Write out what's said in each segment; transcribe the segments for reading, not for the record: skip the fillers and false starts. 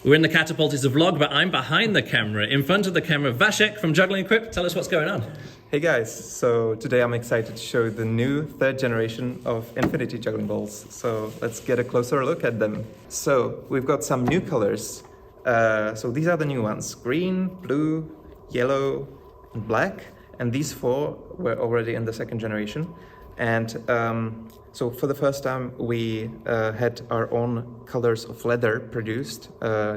We're in the Catapulties of vlog, but I'm behind the camera. In front of the camera, Vasek from Jugglequip. Tell us what's going on. Hey guys, so today I'm excited to show the new third generation of Infinity juggling balls. So let's get a closer look at them. So we've got some new colors. So these are the new ones: green, blue, yellow, and black. And these four were already in the second generation. And so for the first time, we had our own colors of leather produced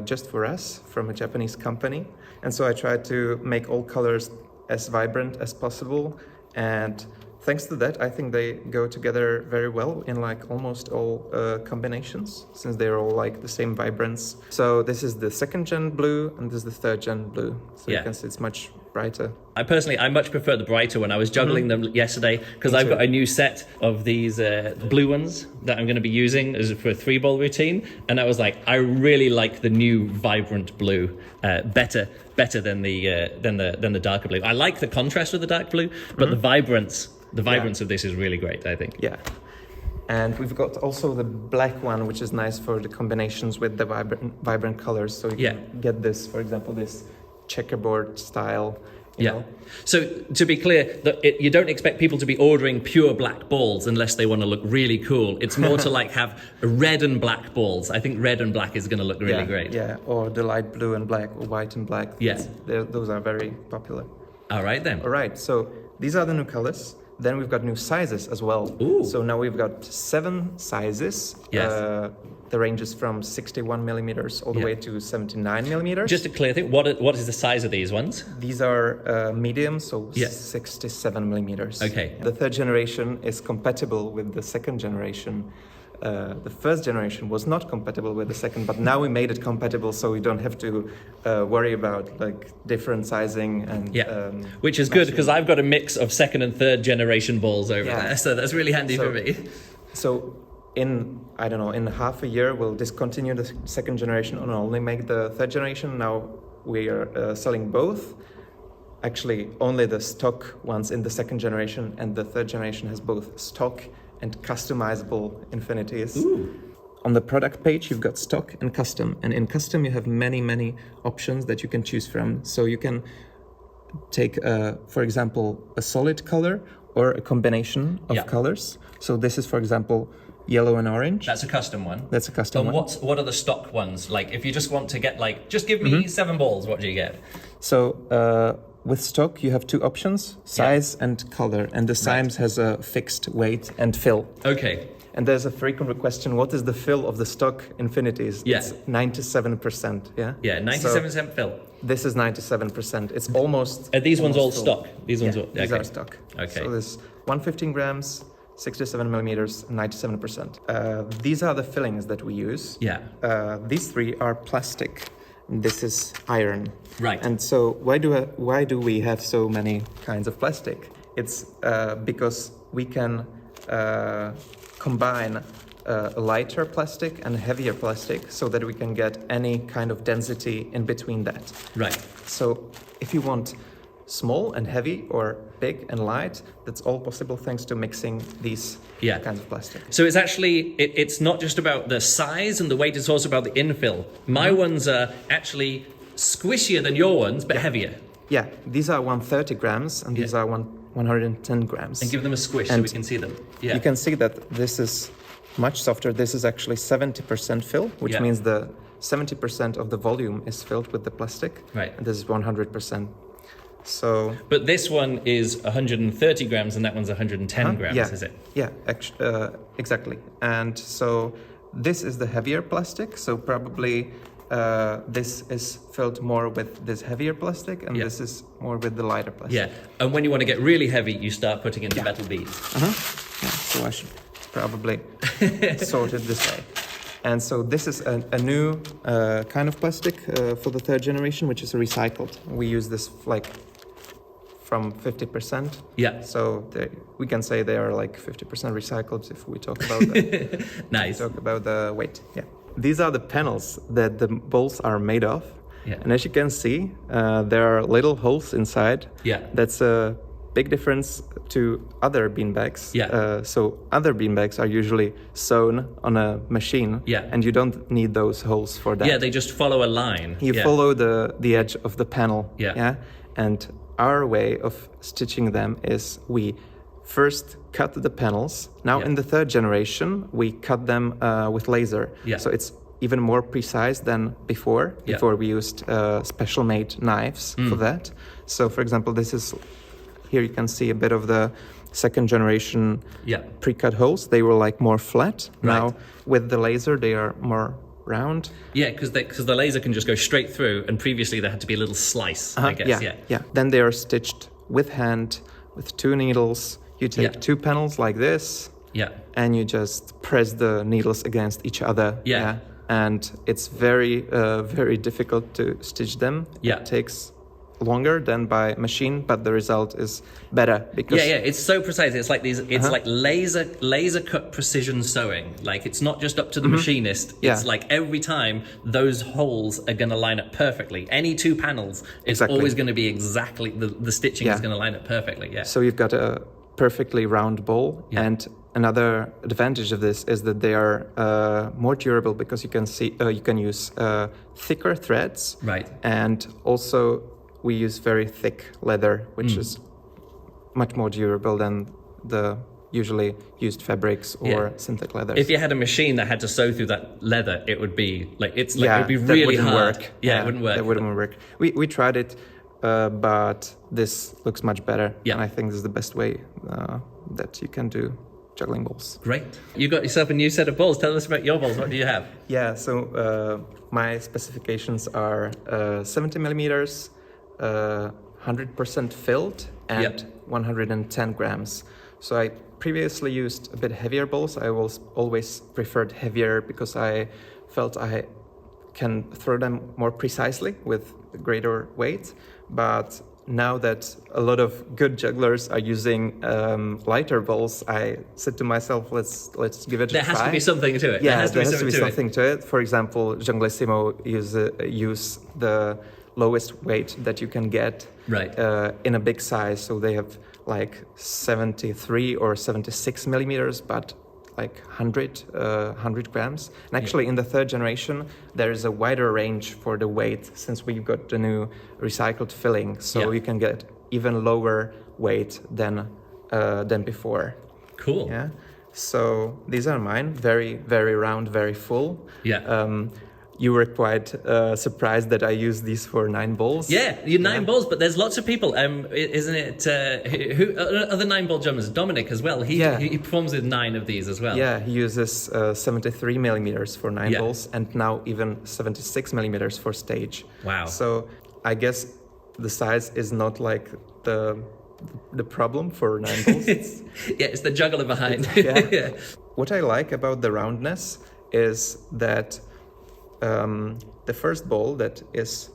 just for us from a Japanese company. And so I tried to make all colors as vibrant as possible. And thanks to that, I think they go together very well in like almost all combinations, since they're all like the same vibrance. So this is the second gen blue and this is the third gen blue. So you can see it's much brighter. I much prefer the brighter one. I was juggling them yesterday because I've got a new set of these blue ones that I'm going to be using as for a 3-ball routine, and I was like, I really like the new vibrant blue better than the darker blue. I like the contrast with the dark blue, but the vibrance of this is really great, I think. Yeah. And we've got also the black one, which is nice for the combinations with the vibrant colors. So you can get this, for example, this checkerboard style. You know? So to be clear, you don't expect people to be ordering pure black balls unless they want to look really cool. It's more to like have red and black balls. I think red and black is going to look really great. Yeah, or the light blue and black, or white and black. Yeah. Those are very popular. All right then. All right, so these are the new colors. Then we've got new sizes as well. Ooh. So now we've got 7 sizes. Yes. The range is from 61 millimeters all the way to 79 millimeters. Just a clear thing, what is the size of these ones? These are medium, so 67 millimeters. Okay. The third generation is compatible with the second generation. The first generation was not compatible with the second, but now we made it compatible, so we don't have to worry about like different sizing and which is good because I've got a mix of second and third generation balls over there, so that's really handy for me. So in half a year we'll discontinue the second generation and only make the third generation. Now we are selling both. Actually, only the stock ones in the second generation, and the third generation has both stock and customizable infinities. Ooh. On the product page, you've got stock and custom. And in custom, you have many options that you can choose from. So you can take, for example, a solid color or a combination of colors. So this is, for example, yellow and orange. That's a custom one. That's a custom one. And what are the stock ones? Like, if you just want to get like, just give me 7 balls, what do you get? So, with stock, you have 2 options, size and color. And the size has a fixed weight and fill. Okay. And there's a frequent question, what is the fill of the stock infinities? Yeah. It's 97%, yeah? Yeah, 97% fill. This is 97%. It's almost... Are these ones all full. stock? These ones these are stock. Okay. So this 115 grams, 67 millimeters, 97%. These are the fillings that we use. Yeah. These 3 are plastic. This is iron. Right. And so why do we have so many kinds of plastic? It's because we can combine a lighter plastic and heavier plastic so that we can get any kind of density in between that. Right. So if you want small and heavy or big and light, that's all possible thanks to mixing these kinds of plastic. So it's actually, it's not just about the size and the weight, it's also about the infill. My ones are actually squishier than your ones, but heavier. Yeah, these are 130 grams and these are 110 grams. And give them a squish so we can see them. Yeah. You can see that this is much softer. This is actually 70% fill, which means the 70% of the volume is filled with the plastic. Right. And this is 100%. So, but this one is 130 grams and that one's 110 grams, is it? Yeah, exactly. And so this is the heavier plastic. So probably this is filled more with this heavier plastic and this is more with the lighter plastic. Yeah, and when you want to get really heavy, you start putting in the metal beads. Yeah, so I should probably sort it this way. And so this is a new kind of plastic for the third generation, which is recycled. We use this like from 50%. Yeah. So we can say they are like 50% recycled if we talk about the nice. Talk about the weight. Yeah. These are the panels that the balls are made of. Yeah. And as you can see, there are little holes inside. Yeah. That's a big difference to other beanbags. Yeah. So other beanbags are usually sewn on a machine. Yeah. And you don't need those holes for that. Yeah, they just follow a line. You follow the edge of the panel. Yeah. And our way of stitching them is we first cut the panels. Now in the third generation, we cut them with laser. Yeah. So it's even more precise than before. Before we used special made knives for that. So for example, here you can see a bit of the second generation pre-cut holes. They were like more flat. Right. Now with the laser, they are more round. Yeah, because the laser can just go straight through, and previously there had to be a little slice, I guess. Yeah. Then they are stitched with hand, with 2 needles. You take 2 panels like this. Yeah. And you just press the needles against each other. Yeah. And it's very, very difficult to stitch them. Yeah. It takes longer than by machine, but the result is better because it's so precise. It's like like laser cut precision sewing. Like it's not just up to the machinist. It's like every time those holes are going to line up perfectly. Any 2 panels, it's always going to be exactly the stitching is going to line up perfectly. Yeah. So you've got a perfectly round bowl, and another advantage of this is that they are more durable because you can use thicker threads. Right. And also we use very thick leather, which is much more durable than the usually used fabrics or synthetic leathers. If you had a machine that had to sew through that leather, it would be it'd be really hard. Work. Yeah, it wouldn't work. That wouldn't work. We tried it, but this looks much better. Yeah. And I think this is the best way that you can do juggling balls. Great. You got yourself a new set of balls. Tell us about your balls. What do you have? Yeah, so my specifications are 70 millimeters, 100% filled, and 110 grams. So I previously used a bit heavier balls. I always preferred heavier because I felt I can throw them more precisely with greater weight. But now that a lot of good jugglers are using lighter balls, I said to myself, let's give it a try. There has to be something to it. Yeah, there has to be something to it. For example, Junglissimo use the lowest weight that you can get in a big size. So they have like 73 or 76 millimeters, but like 100 grams. And actually in the third generation, there is a wider range for the weight since we've got the new recycled filling. So you can get even lower weight than before. Cool. Yeah. So these are mine, very, very round, very full. Yeah. You were quite surprised that I used these for 9 balls. Yeah, you 9 balls, but there's lots of people. Isn't it? Who other 9-ball drummers? Dominic as well. He performs with 9 of these as well. Yeah, he uses 73 millimeters for 9 balls, and now even 76 millimeters for stage. Wow. So I guess the size is not like the problem for 9 balls. It's the juggler behind. What I like about the roundness is that the first ball that is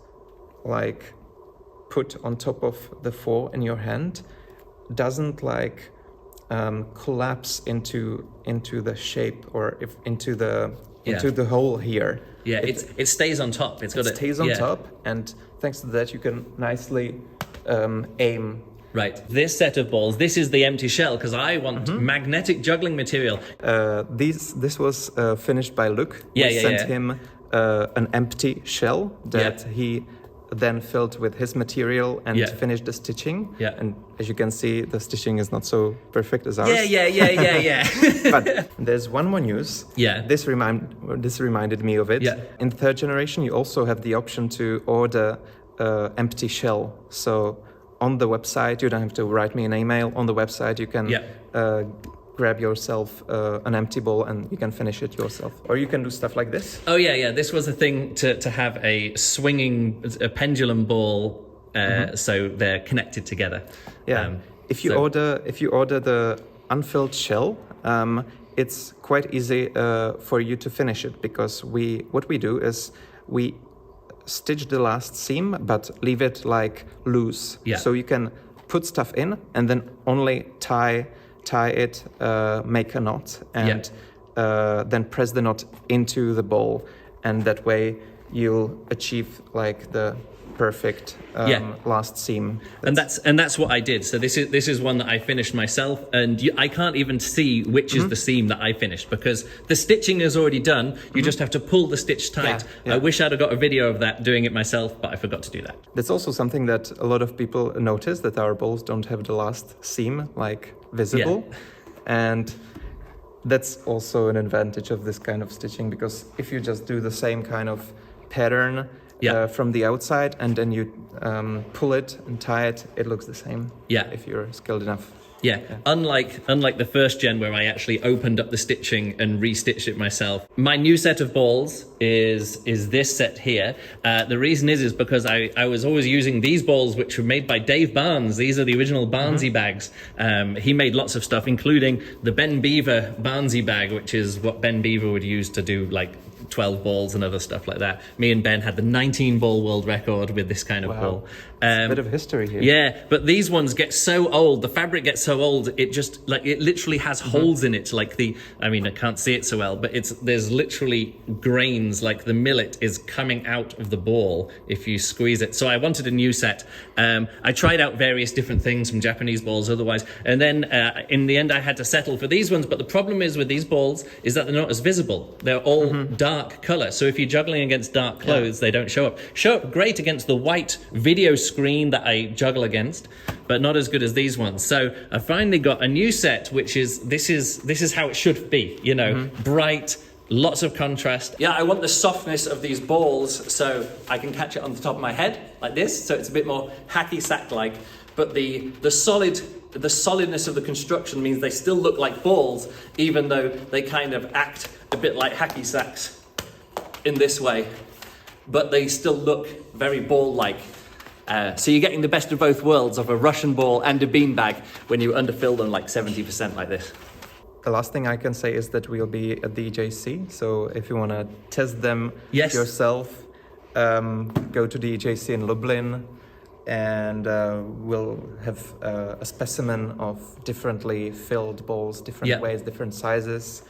like put on top of the 4 in your hand doesn't like collapse into the shape or into the hole here. Yeah, it stays on top. It stays on top, and thanks to that you can nicely aim. Right. This set of balls, this is the empty shell because I want magnetic juggling material. This was finished by Luke. We sent him an empty shell that he then filled with his material and finished the stitching. Yeah. And as you can see, the stitching is not so perfect as ours. Yeah. But there's one more news. Yeah. This reminded me of it. Yeah. In the third generation, you also have the option to order empty shell. So on the website, you don't have to write me an email. On the website, you can grab yourself an empty ball and you can finish it yourself. Or you can do stuff like this. Oh, yeah. This was a thing to have a pendulum ball so they're connected together. Yeah. If you order the unfilled shell, it's quite easy for you to finish it because what we do is we stitch the last seam but leave it like loose. Yeah. So you can put stuff in and then only tie it, make a knot, and then press the knot into the ball, and that way you'll achieve like the perfect last seam. And that's what I did. So this is one that I finished myself, and I can't even see which is the seam that I finished because the stitching is already done. You just have to pull the stitch tight. I wish I'd have got a video of that doing it myself, but I forgot to do that. That's also something that a lot of people notice, that our balls don't have the last seam like visible, and that's also an advantage of this kind of stitching, because if you just do the same kind of pattern from the outside and then you pull it and tie it, it looks the same. If you're skilled enough. Unlike the first gen where I actually opened up the stitching and re-stitched it myself. My new set of balls is this set here. The reason is because I was always using these balls, which were made by Dave Barnes. These are the original Barnesy bags. He made lots of stuff, including the Ben Beaver Barnesy bag, which is what Ben Beaver would use to do like 12 balls and other stuff like that. Me and Ben had the 19 ball world record with this kind of ball. A bit of history here. Yeah, but these ones get so old, the fabric gets so old, it just like it literally has holes in it, like I can't see it so well, but there's literally grains, like the millet is coming out of the ball if you squeeze it. So I wanted a new set. I tried out various different things from Japanese balls otherwise, and then in the end I had to settle for these ones. But the problem is with these balls is that they're not as visible. They're all dark color. So if you're juggling against dark clothes, they don't show up. Show up great against the white video screen that I juggle against, but not as good as these ones. So I finally got a new set, which is this is how it should be, you know, bright, lots of contrast. I want the softness of these balls so I can catch it on the top of my head like this, so it's a bit more hacky sack like, but the solidness of the construction means they still look like balls, even though they kind of act a bit like hacky sacks in this way, but they still look very ball-like. So you're getting the best of both worlds of a Russian ball and a beanbag when you underfill them like 70% like this. The last thing I can say is that we'll be at the EJC, so if you want to test them yourself, go to the EJC in Lublin, and we'll have a specimen of differently filled balls, different ways, different sizes,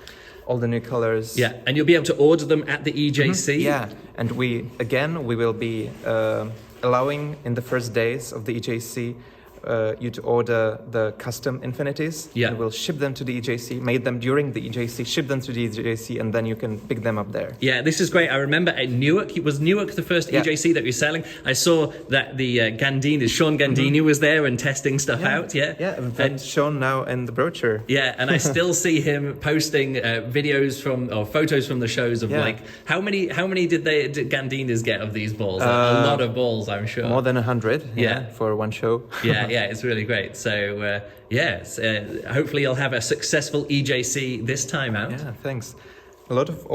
all the new colors. And you'll be able to order them at the EJC. And we will be allowing in the first days of the EJC you to order the custom Infinities. And we'll ship them to the EJC, made them during the EJC, ship them to the EJC, and then you can pick them up there. This is great. I remember at Newark, was Newark the first EJC that you're selling? I saw that the Sean Gandini was there and testing stuff out. That's shown now in the brochure. And I still see him posting videos or photos from the shows of like, how many did Gandini's get of these balls? A lot of balls, I'm sure. More than 100 for one show. It's really great. So hopefully you'll have a successful EJC this time out. Thanks. A lot of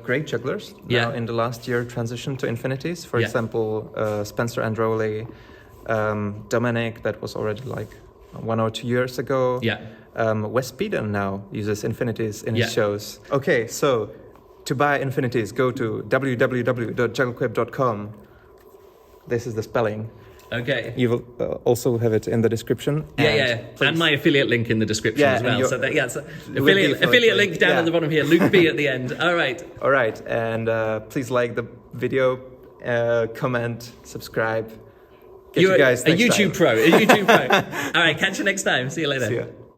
great jugglers now in the last year transitioned to Infinities. For example, Spencer Androli, Dominic, that was already like 1 or 2 years ago. Wes Peden now uses Infinities in his shows. Okay, so to buy Infinities, go to www.jugglequip.com. This is the spelling. Okay. You will also have it in the description. And my affiliate link in the description as well. So affiliate link down at the bottom here. Luke B at the end. All right. And please like the video, comment, subscribe. Get you guys next time. A YouTube pro. All right. Catch you next time. See you later. See ya.